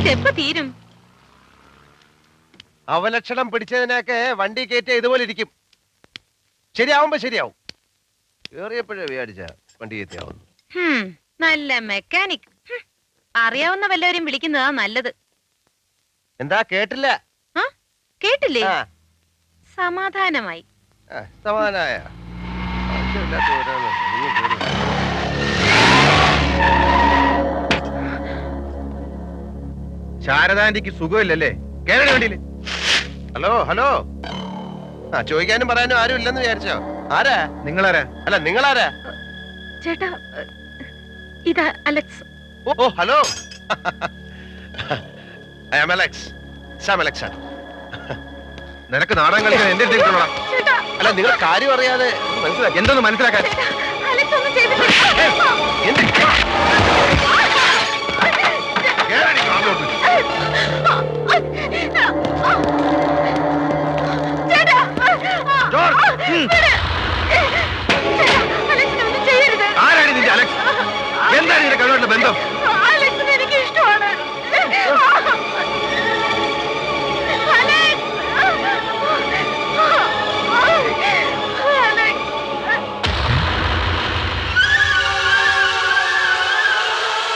ഇതെപ്പോ തീരും? അവലക്ഷണം പിടിച്ചതിനൊക്കെ വണ്ടി കയറ്റിയ ഇതുപോലെ ഇരിക്കും. ശരിയാവുമ്പോ ശരിയാവും. കേറിയപ്പോഴേ വിചാരിച്ച വണ്ടി കയറ്റിയാവുന്നു. നല്ല മെക്കാനിക്. അറിയാവുന്ന വല്ലവരും വിളിക്കുന്നതാ നല്ലത്. എന്താ കേട്ടില്ല? കേട്ടില്ലേ? സമാധാനമായി. സമാധാനായ ശാരദാന്റിക്ക് സുഖമില്ലല്ലേ? കേരള വേണ്ടിയില്ലേ? Hello hello. ചോദിക്കാനും പറയാനും ആരും ഇല്ലെന്ന് വിചാരിച്ചോ? ആരാ? നിങ്ങളാരാ? അല്ല നിങ്ങളാരാ? ചേട്ടാ, ഇതാ Alex. Oh hello. I am Alex. Sam Alexander. നിനക്ക് നാടകം കളിക്കാൻ എന്റെ അടുത്ത് അല്ല, നിങ്ങൾ കാര്യം അറിയാതെ മനസ്സിലാക്കി. എന്തൊന്ന് മനസ്സിലാക്കാൻ? ആരാണ് നിന്റെ അലക്സ്? എന്താണ് നിന്റെ കഴിവുള്ള ബന്ധം? എനിക്ക് ഇഷ്ടമാണ്.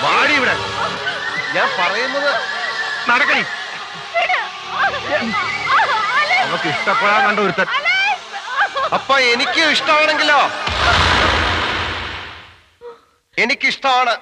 വാടി ഇവിടെ. ഞാൻ പറയുന്നത് നടക്കണി. നമുക്ക് ഇഷ്ടപ്പെടാൻ കണ്ട ഒരുത്തൻ. അപ്പൊ എനിക്കും ഇഷ്ടമാണെങ്കിലോ? എനിക്കിഷ്ടമാണ്.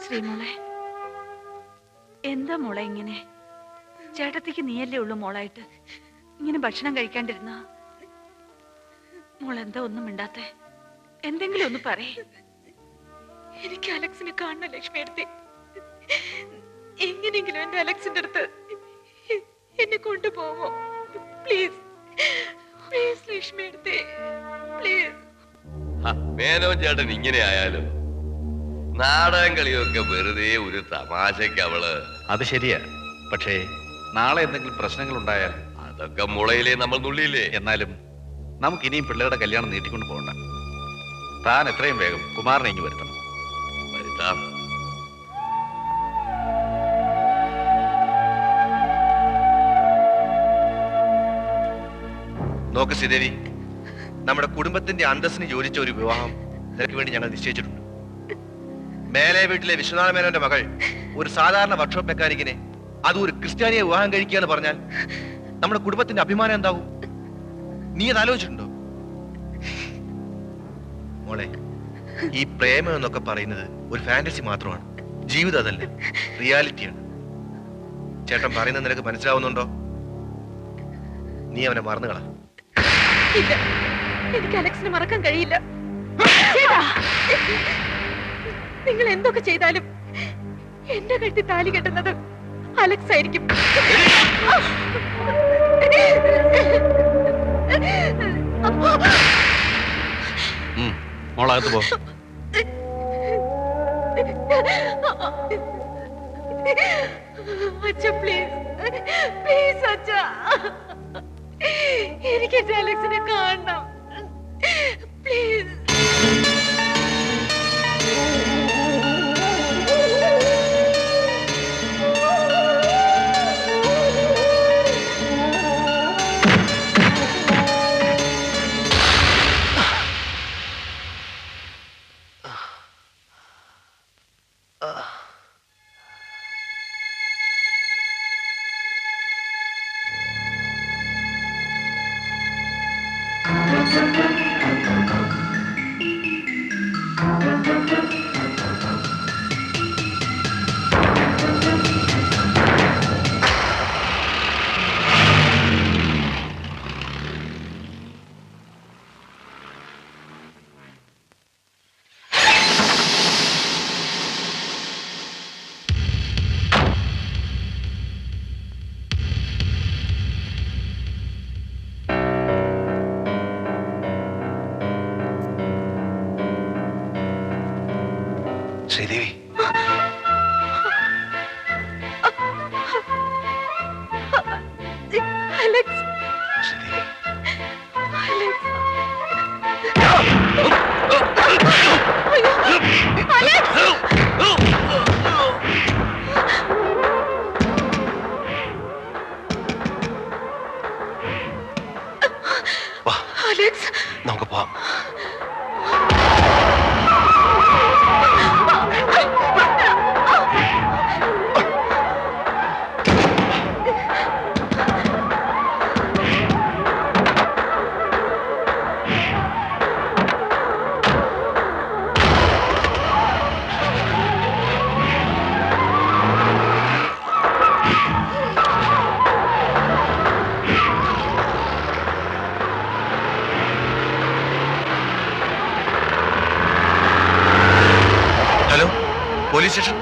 ശ്രീമോളെ, എന്താ മോളെ ഇങ്ങനെ? ചേട്ടത്തിക്ക് നീയല്ലേ ഉള്ളു മോളായിട്ട്. ഇങ്ങനെ ഭക്ഷണം കഴിക്കാണ്ടിരുന്ന മോളെന്താ ഒന്നും മിണ്ടാത്തെ? എന്തെങ്കിലും ഒന്ന് പറയേ. എനിക്ക് അലക്സിനെ കാണണം ലക്ഷ്മി എടുത്തി. എങ്ങനെയെങ്കിലും എന്റെ അലക്സിന്റെ അടുത്ത് എന്നെ കൊണ്ടുപോവോ? പ്ലീസ് പ്ലീസ് ലക്ഷ്മി എടുത്തി, പ്ലീസ്. മേനോ ചേട്ടൻ ഇങ്ങനെ ആയാലും നാടകം കളിയൊക്കെ വെറുതെ ഒരു തമാശക്ക് അവള്. അത് ശരിയാ. പക്ഷേ നാളെ എന്തെങ്കിലും പ്രശ്നങ്ങൾ ഉണ്ടായാൽ അതൊക്കെ മുളയിലേ നമ്മൾ നുള്ളിയില്ലേ. എന്നാലും നമുക്ക് ഇനിയും പിള്ളേരുടെ കല്യാണം നീട്ടിക്കൊണ്ട് പോകണ്ട. താൻ എത്രയും വേഗം കുമാരനെ ഇങ്ങ് വരുത്തണം. വരുത്താം. നോക്ക് ശ്രീദേവി, നമ്മുടെ കുടുംബത്തിന്റെ അന്തസ്സിന് യോജിച്ച ഒരു വിവാഹം നിനക്ക് വേണ്ടി ഞങ്ങൾ നിശ്ചയിച്ചിട്ടുണ്ട്. മേലെ വീട്ടിലെ വിശ്വനാഥ മേനോന്റെ മകൾ ഒരു സാധാരണ വർക്ക്ഷോപ്പ് മെക്കാനിക്കിനെ, അത് ഒരു ക്രിസ്ത്യാനിയെ വിവാഹം കഴിക്കുക എന്ന് പറഞ്ഞാൽ നമ്മുടെ കുടുംബത്തിന്റെ അഭിമാനം എന്താകും? നീ അത് ആലോചിച്ചിട്ടുണ്ടോ? മോളെ, ഈ പ്രേമം എന്നൊക്കെ പറയുന്നത് ഒരു ഫാന്റസി മാത്രമാണ്. ജീവിതം അതല്ല, റിയാലിറ്റിയാണ്. ചേട്ടൻ പറയുന്നത് നിനക്ക് മനസ്സിലാവുന്നുണ്ടോ? നീ അവനെ മറന്നുകളാ. ഇല്ല, എനിക്ക് അലക്സിനെ മറക്കാൻ കഴിയില്ല. ചേട്ടാ, നിങ്ങൾ എന്തൊക്കെ ചെയ്താലും എന്റെ കഴുത്തിൽ താലി കെട്ടുന്നത് അലക്സ് ആയിരിക്കും. മോളകത്ത് പോ. അച്ഛ പ്ലീസ്, പ്ലീസ് അച്ഛ, എനിക്ക് എന്റെ അലക്സിനെ കാണണം please. Sridevi, Alex, Sridevi. Alex, അയ്യോ, വാ, അലക്സ്, നമുക്ക് പോവാം. Hello, police station.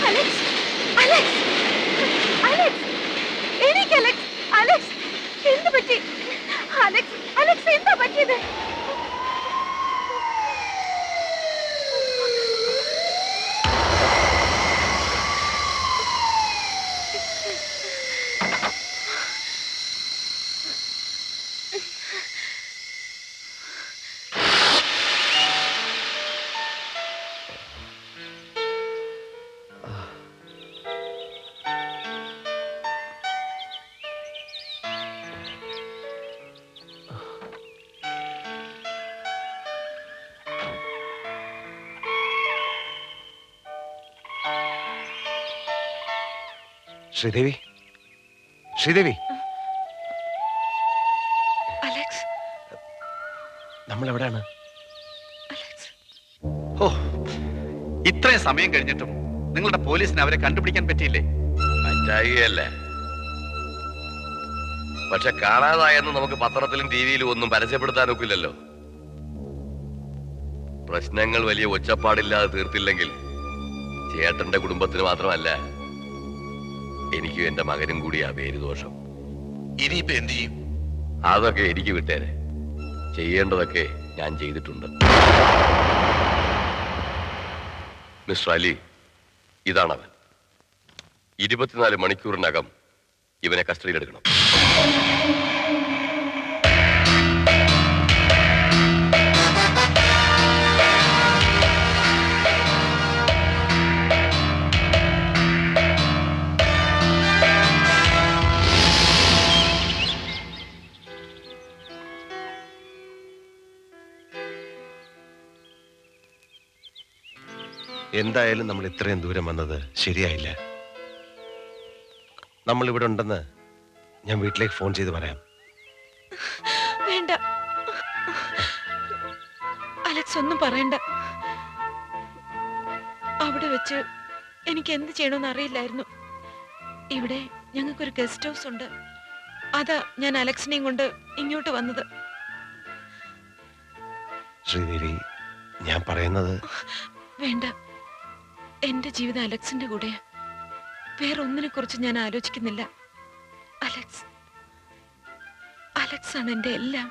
Alex, Alex, Alex, എനിക്ക് അലക്സ്, അലക്സ്, എന്ത് പറ്റി? അലക്സ്, അലക്സ്, എന്താ പറ്റിയത്? ശ്രീദേവി, ശ്രീദേവി, അലക്സ്, നമ്മൾ എവിടെയാണ്? അലക്സ്, ഓ, ഇത്രയും സമയം കഴിഞ്ഞിട്ടും നിങ്ങളുടെ പോലീസിന് അവരെ കണ്ടുപിടിക്കാൻ പറ്റിയില്ലേ? പറ്റായികയല്ലേ. പക്ഷെ കാണാതായെന്ന് നമുക്ക് പത്രത്തിലും ടിവിയിലും ഒന്നും പരസ്യപ്പെടുത്താനൊക്കില്ലല്ലോ. പ്രശ്നങ്ങൾ വലിയ ഒച്ചപ്പാടില്ലാതെ തീർത്തില്ലെങ്കിൽ ചേട്ടന്റെ കുടുംബത്തിന് മാത്രമല്ല, എനിക്കും എന്റെ മകനും കൂടിയാ പേര് ദോഷം. ഇനിയിപ്പോ എന്ത് ചെയ്യും? അതൊക്കെ എനിക്ക് വിട്ടേരെ. ചെയ്യേണ്ടതൊക്കെ ഞാൻ ചെയ്തിട്ടുണ്ട്. മിസ്റ്റർ അലി, ഇതാണവൻ. 24 മണിക്കൂറിനകം ഇവനെ കസ്റ്റഡിയിലെടുക്കണം. എന്തായാലും നമ്മൾ ഇത്രയും ദൂരം വന്നത് ശരിയായില്ല. നമ്മൾ ഇവിടെ ഉണ്ടെന്ന് ഞാൻ വീട്ടിലേക്ക് ഫോൺ ചെയ്ത് പറയാം. വേണ്ട അലക്സ്, ഒന്നും പറയണ്ട. അവിടെ വെച്ച് എനിക്ക് എന്ത് ചെയ്യണമെന്ന് അറിയില്ലായിരുന്നു. ഇവിടെ ഞങ്ങൾക്കൊരു ഗസ്റ്റ് ഹൗസ് ഉണ്ട്. അതാ ഞാൻ അലക്സിനെയും കൊണ്ട് ഇങ്ങോട്ട് വന്നത്. ശ്രീദേവി, ഞാൻ പറയുന്നത് വേണ്ട, എന്റെ ജീവിതം അലക്സിന്റെ കൂടെ. വേറൊന്നിനെ കുറിച്ച് ഞാൻ ആലോചിക്കുന്നില്ല. അലക്സ് ആണ് എന്റെ എല്ലാം.